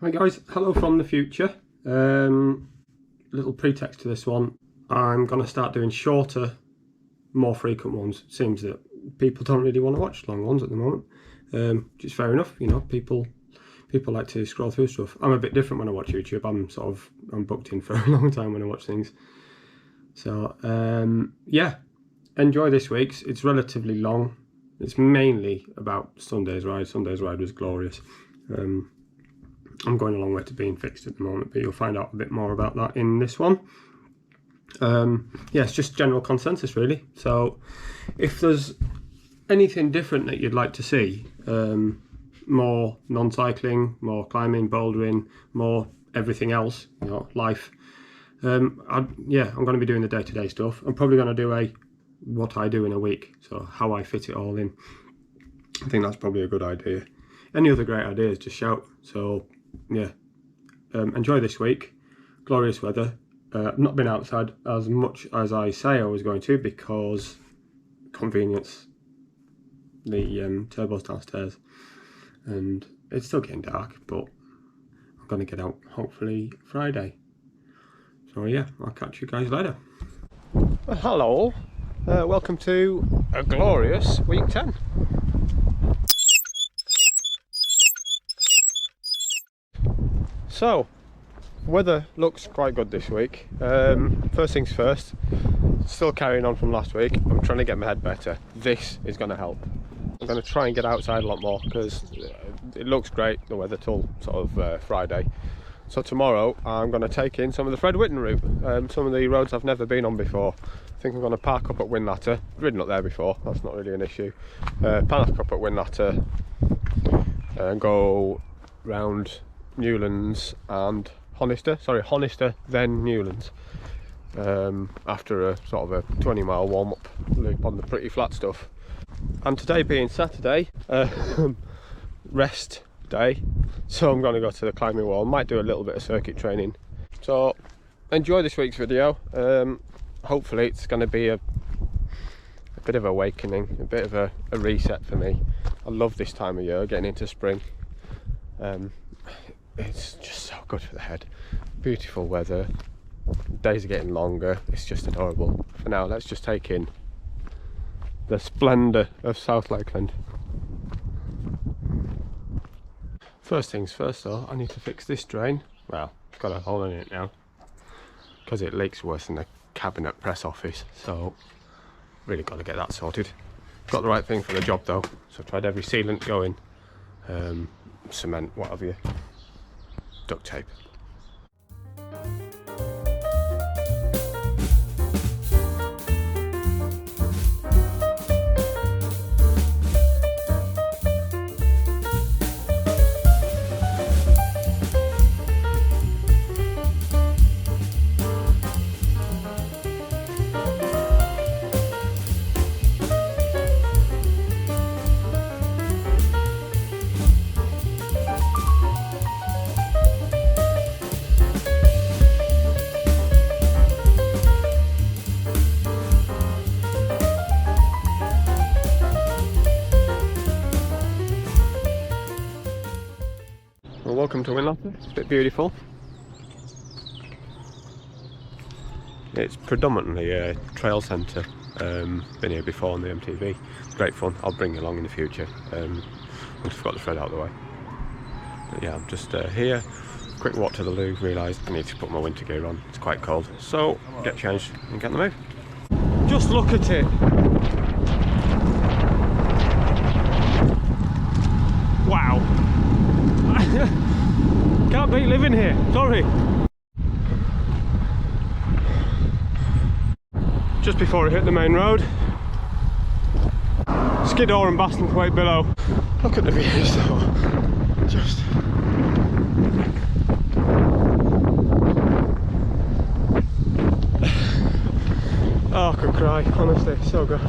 Hi guys, hello from the future. Little pretext to this one. I'm going to start doing shorter, more frequent ones. It seems that people don't really want to watch long ones at the moment, which is fair enough. You know, people like to scroll through stuff. I'm a bit different when I watch YouTube. I'm booked in for a long time when I watch things. So yeah, enjoy this week's. It's relatively long. It's mainly about Sunday's ride. Sunday's ride was glorious. I'm going a long way to being fixed at the moment, but you'll find out a bit more about that in this one. Yeah, it's just general consensus really. So if there's anything different that you'd like to see, more non-cycling, more climbing, bouldering, more everything else, you know, life, I'm going to be doing the day-to-day stuff. I'm probably going to do what I do in a week, so how I fit it all in. I think that's probably a good idea. Any other great ideas, just shout. So yeah, enjoy this week. Glorious weather. I've not been outside as much as I say I was going to because convenience. The turbo's downstairs and it's still getting dark, but I'm going to get out hopefully Friday. So yeah, I'll catch you guys later. Well, hello, welcome to a glorious week 10. So, weather looks quite good this week. First things first, still carrying on from last week. I'm trying to get my head better. This is going to help. I'm going to try and get outside a lot more because it looks great, the weather till sort of Friday. So tomorrow I'm going to take in some of the Fred Whitten route, some of the roads I've never been on before. I think I'm going to park up at Winlatter. I've ridden up there before, that's not really an issue. Park up at Winlatter and go round Newlands and Honister, then Newlands, after a sort of a 20-mile warm-up loop on the pretty flat stuff. And today being Saturday, rest day, so I'm going to go to the climbing wall. Might do a little bit of circuit training. So enjoy this week's video. Hopefully it's going to be a bit of awakening, a bit of a reset for me. I love this time of year, getting into spring. It's just so good for the head. Beautiful weather, days are getting longer, it's just adorable. For now, let's just take in the splendour of South Lakeland. First things first though, I need to fix this drain. Well, it's got a hole in it now because it leaks worse than the cabinet press office, so really got to get that sorted. Got the right thing for the job though, so I've tried every sealant going, cement, what have you. Duct tape. Well, welcome to Winlatter. It's a bit beautiful. It's predominantly a trail centre. Been here before on the MTV. Great fun. I'll bring you along in the future. Once I've got the Fred out of the way. But yeah, I'm just here. Quick walk to the loo. Realised I need to put my winter gear on. It's quite cold. So get changed and get on the move. Just look at it. Wow. Can't beat living here, sorry. Just before it hit the main road, Skiddaw and Bastonthwaite below. Look at the views though, just... Oh, I could cry, honestly, so good.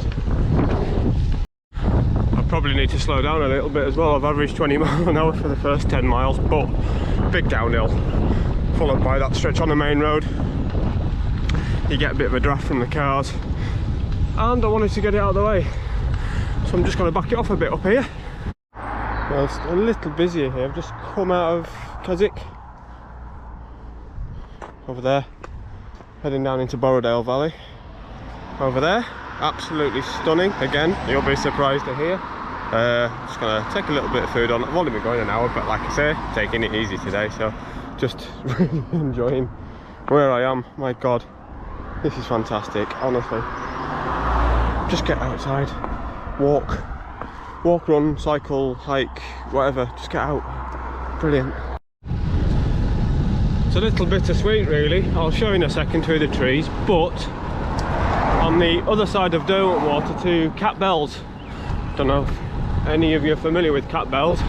Probably need to slow down a little bit as well. I've averaged 20 miles an hour for the first 10 miles, but big downhill, followed by that stretch on the main road. You get a bit of a draft from the cars, and I wanted to get it out of the way, so I'm just going to back it off a bit up here. Well, it's a little busier here. I've just come out of Keswick, over there, heading down into Borrowdale Valley. Over there, absolutely stunning. Again, you'll be surprised to hear. Just gonna take a little bit of food on. I've only been going an hour, but like I say, taking it easy today, so just really enjoying where I am. My God, this is fantastic, honestly. Just get outside, walk, run, cycle, hike, whatever, just get out. Brilliant. It's a little bittersweet really. I'll show you in a second through the trees, but on the other side of Derwentwater to Cat Bells, don't know if any of you are familiar with Cat Bells,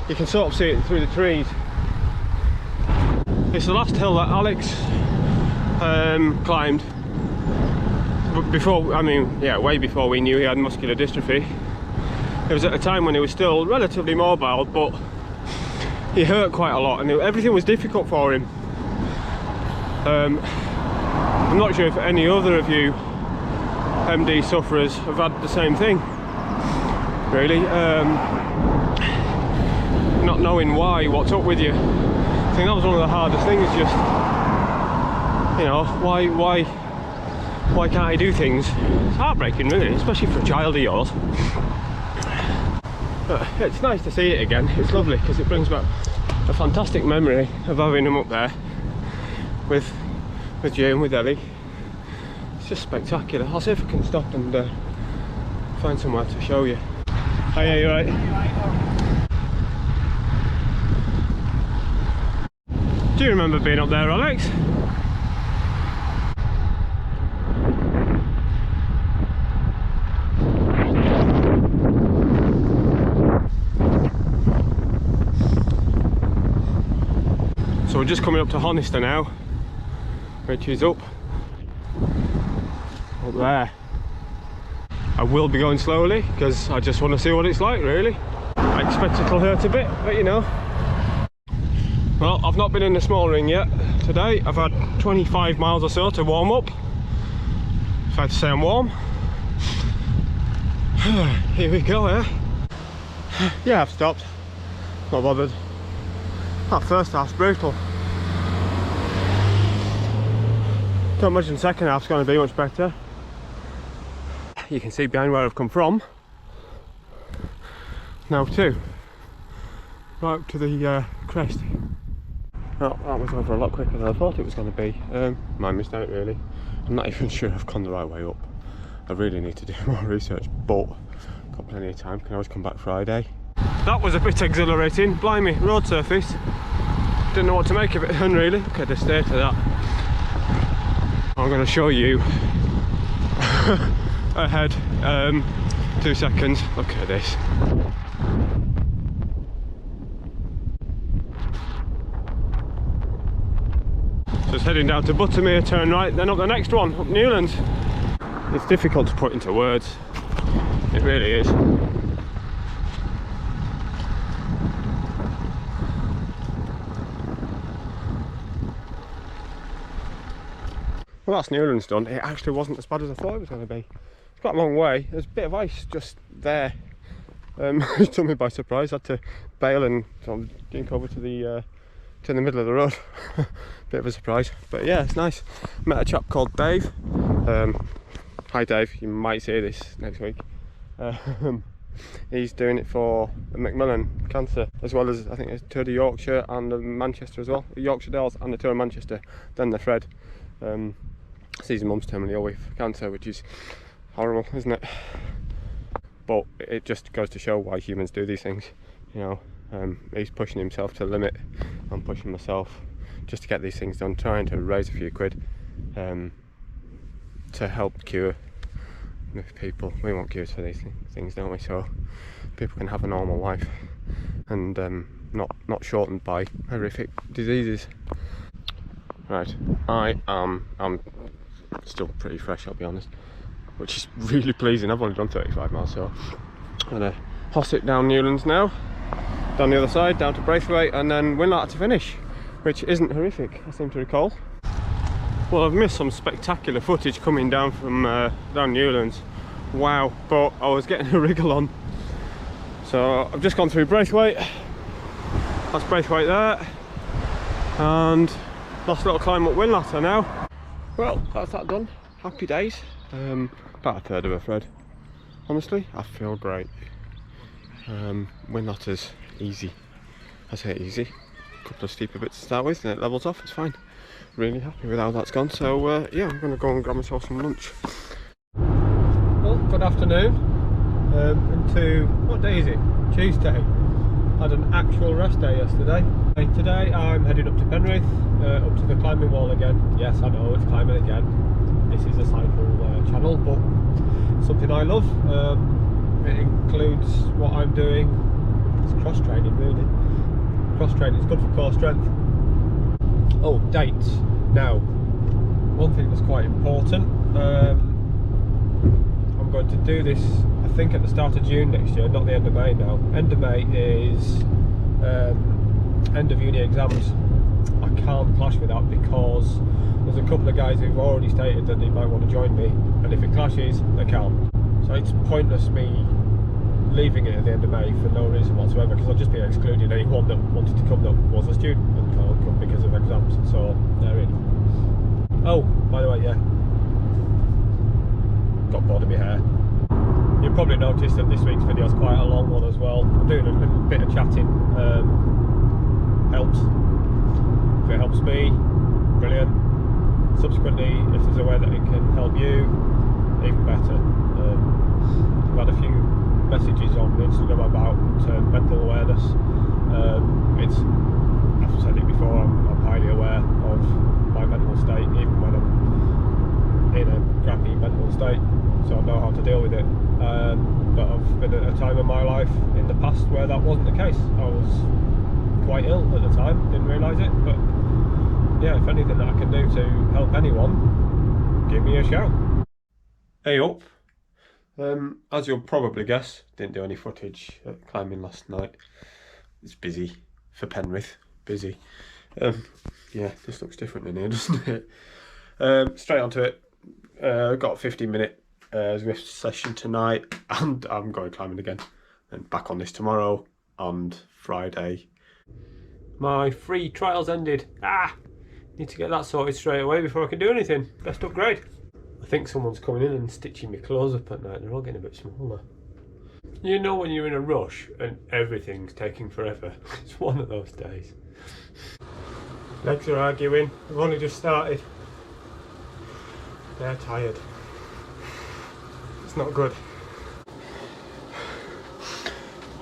you can sort of see it through the trees. It's the last hill that Alex climbed before, I mean, yeah, way before we knew he had muscular dystrophy. It was at a time when he was still relatively mobile, but he hurt quite a lot and everything was difficult for him. I'm not sure if any other of you MD sufferers have had the same thing, really. Not knowing what's up with you. I think that was one of the hardest things, just, you know, why can't I do things? It's heartbreaking really, especially for a child of yours. But it's nice to see it again. It's lovely because it brings back a fantastic memory of having him up there with Jay and with Ellie. It's just spectacular. I'll see if I can stop and find somewhere to show you. Oh yeah, you right? Do you remember being up there, Alex? So we're just coming up to Honister now, which is up there. I will be going slowly because I just want to see what it's like really. I expect it'll hurt a bit, but you know. Well, I've not been in the small ring yet today. I've had 25 miles or so to warm up. If I had to say I'm warm. Here we go, eh? Yeah, I've stopped. Not bothered. That first half's brutal. Don't imagine the second half's going to be much better. You can see behind where I've come from now too, right up to the crest. Well, that was over a lot quicker than I thought it was going to be. My mistake really. I'm not even sure I've gone the right way up. I really need to do more research, but got plenty of time, can always come back Friday. That was a bit exhilarating, blimey, road surface. Didn't know what to make of it then really. Look at the state of that. I'm going to show you ahead, 2 seconds. Look at this. Just heading down to Buttermere, turn right, then up the next one, up Newlands. It's difficult to put into words, it really is. Well, that's Newlands done. It actually wasn't as bad as I thought it was going to be. It's quite a long way. There's a bit of ice just there. It took me by surprise. I had to bail and sort of dink over to the middle of the road. Bit of a surprise, but yeah, it's nice. Met a chap called Dave. Hi Dave, you might see this next week. He's doing it for Macmillan Cancer, as well as I think it's Tour de Yorkshire and Manchester as well. Yorkshire Dales and the Tour of Manchester. Then the Fred. Sees his mum's terminally ill with cancer, which is horrible, isn't it? But it just goes to show why humans do these things, you know. He's pushing himself to the limit. I'm pushing myself just to get these things done, trying to raise a few quid to help cure people. We want cures for these things, don't we? So people can have a normal life and not shortened by horrific diseases. Right, I'm still pretty fresh, I'll be honest, which is really pleasing. I've only done 35 miles, so I'm gonna hoss it down Newlands now, down the other side, down to Braithwaite, and then Winlatter to finish, which isn't horrific, I seem to recall. Well, I've missed some spectacular footage coming down from down Newlands. Wow, but I was getting a wriggle on, so So I've just gone through Braithwaite. That's Braithwaite there. And last little climb up Winlatter now. Well, that's that done. Happy days. About a third of a thread. Honestly, I feel great. Winlatter's easy. I say easy. A couple of steeper bits to start with, and it levels off. It's fine. Really happy with how that's gone. So yeah, I'm going to go and grab myself some lunch. Well, good afternoon. Into what day is it? Tuesday. Had an actual rest day yesterday. Today I'm heading up to Penrith, up to the climbing wall again. Yes, I know it's climbing again. This is a cycle channel, but something I love. It includes what I'm doing. It's cross training really. Cross training is good for core strength. Oh, dates. Now, one thing that's quite important. I'm going to do this, I think, at the start of June next year, not the end of May now. End of May is end of uni exams. I can't clash with that because there's a couple of guys who've already stated that they might want to join me, and if it clashes, they can't. So it's pointless me leaving it at the end of May for no reason whatsoever, because I'll just be excluding anyone that wanted to come that was a student and can't come because of exams. So they're in. Oh, by the way, yeah, got bored of my hair. You'll probably notice that this week's video is quite a long one as well. I'm doing a little bit of chatting. Helps. If it helps me, brilliant. Subsequently, if there's a way that it can help you, even better. I've had a few messages on Instagram about mental awareness. I've said it before, I'm highly aware of my mental state, even when I'm in a crappy mental state, so I know how to deal with it. But I've been at a time in my life in the past where that wasn't the case. I was quite ill at the time, didn't realise it, but yeah, if anything that I can do to help anyone, give me a shout. Hey up. As you'll probably guess, didn't do any footage at climbing last night. It's busy for Penrith, busy. Yeah, this looks different in here, doesn't it? Straight onto it. Got a 15-minute Zwift session tonight, and I'm going climbing again. And back on this tomorrow and Friday. My free trials ended. Need to get that sorted straight away before I can do anything. Best upgrade. I think someone's coming in and stitching my clothes up at night. They're all getting a bit smaller. You know when you're in a rush and everything's taking forever? It's one of those days. Legs are arguing. I've only just started. They're tired. It's not good.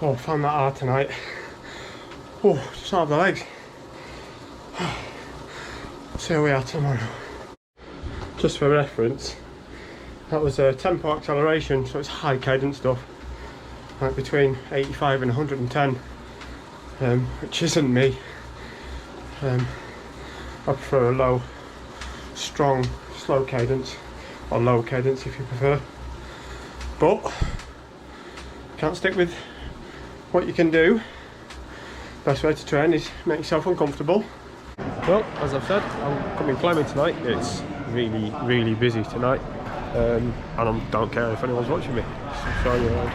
Oh, I found that hard tonight. Oh, just not have the legs. See how we are tomorrow. Just for reference, that was a tempo acceleration, so it's high cadence stuff, like between 85 and 110, which isn't me. I prefer a low, strong, slow cadence, or low cadence if you prefer. But can't stick with what you can do. Best way to train is make yourself uncomfortable. Well, as I've said, I'm coming climbing tonight. It's really, really busy tonight, and I don't care if anyone's watching me. Just show you around.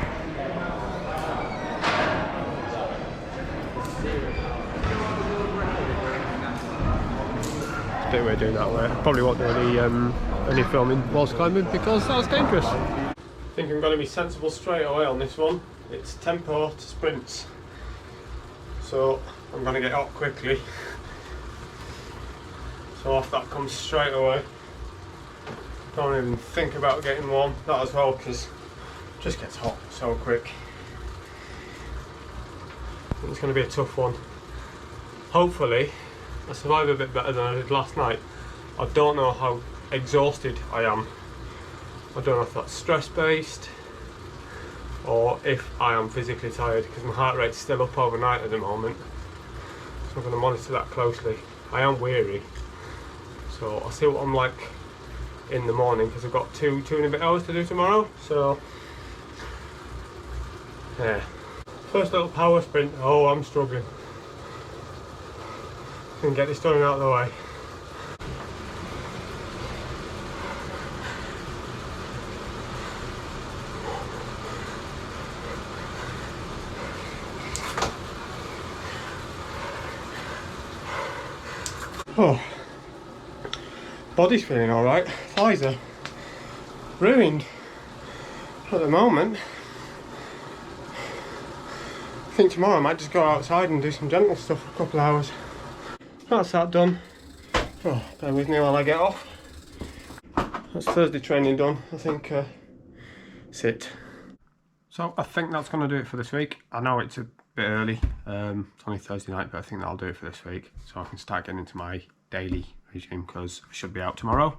It's a bit weird doing that way. I probably won't do any filming whilst climbing because that's dangerous. I think I'm going to be sensible straight away on this one. It's tempo to sprints, so I'm going to get up quickly. So off that comes straight away. Don't even think about getting warm. That as well, because it just gets hot so quick. It's going to be a tough one. Hopefully I survive a bit better than I did last night. I don't know how exhausted I am. I don't know if that's stress based or if I am physically tired, because my heart rate's still up overnight at the moment. So I'm going to monitor that closely. I am weary, so I'll see what I'm like in the morning, because I've got two and a bit hours to do tomorrow. So yeah, first little power sprint. Oh, I'm struggling. Can get this done and out of the way. Oh, body's feeling alright. Thighs are ruined at the moment. I think tomorrow I might just go outside and do some gentle stuff for a couple of hours. That's that done. Oh, bear with me while I get off. That's Thursday training done. I think that's it. So I think that's going to do it for this week. I know it's a bit early. It's only Thursday night, but I think that'll do it for this week. So I can start getting into my daily regime because I should be out tomorrow.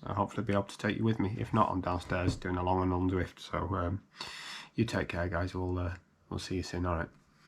I'll hopefully be able to take you with me. If not, I'm downstairs doing a long and on Zwift. So you take care, guys. We'll see you soon. All right.